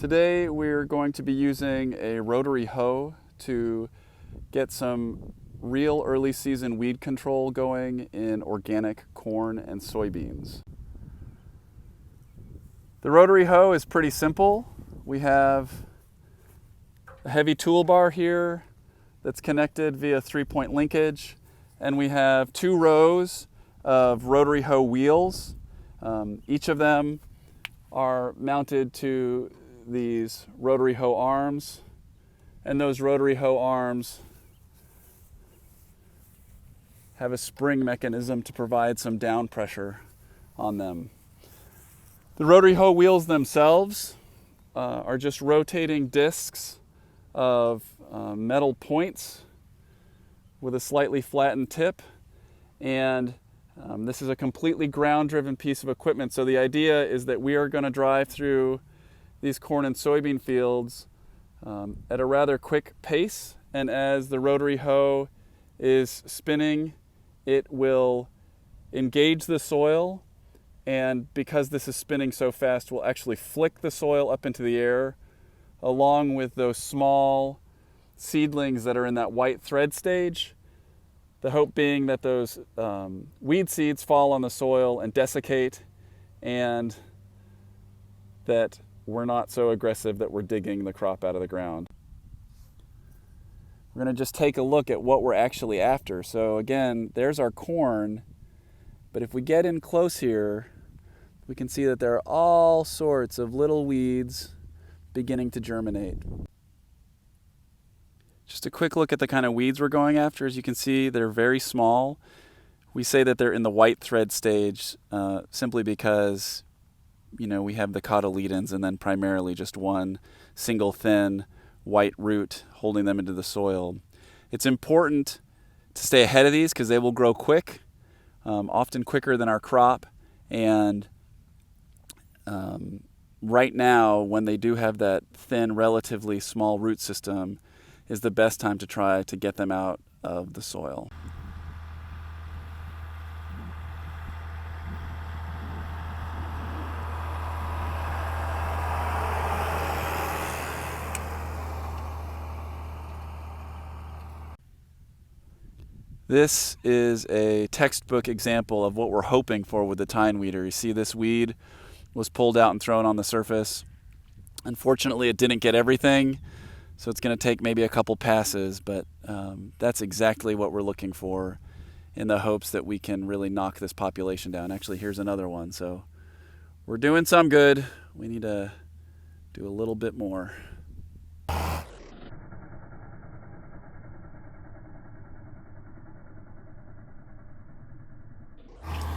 Today we're going to be using a rotary hoe to get some real early season weed control going in organic corn and soybeans. The rotary hoe is pretty simple. We have a heavy toolbar here that's connected via 3-point linkage, and we have 2 rows of rotary hoe wheels. Each of them are mounted to these rotary hoe arms, and those rotary hoe arms have a spring mechanism to provide some down pressure on them. The rotary hoe wheels themselves are just rotating discs of metal points with a slightly flattened tip, and this is a completely ground-driven piece of equipment. So the idea is that we are going to drive through these corn and soybean fields at a rather quick pace, and as the rotary hoe is spinning, it will engage the soil, and because this is spinning so fast, we'll actually flick the soil up into the air along with those small seedlings that are in that white thread stage. The hope being that those weed seeds fall on the soil and desiccate, and that we're not so aggressive that we're digging the crop out of the ground. We're going to just take a look at what we're actually after. So again, there's our corn, but if we get in close here, we can see that there are all sorts of little weeds beginning to germinate. Just a quick look at the kind of weeds we're going after. As you can see, they're very small. We say that they're in the white thread stage simply because we have the cotyledons and then primarily just one single thin white root holding them into the soil. It's important to stay ahead of these because they will grow quick, often quicker than our crop. And right now, when they do have that thin, relatively small root system, is the best time to try to get them out of the soil. This is a textbook example of what we're hoping for with the tine weeder. You see this weed was pulled out and thrown on the surface. Unfortunately, it didn't get everything, so it's going to take maybe a couple passes, but that's exactly what we're looking for in the hopes that we can really knock this population down. Actually, here's another one. So we're doing some good. We need to do a little bit more.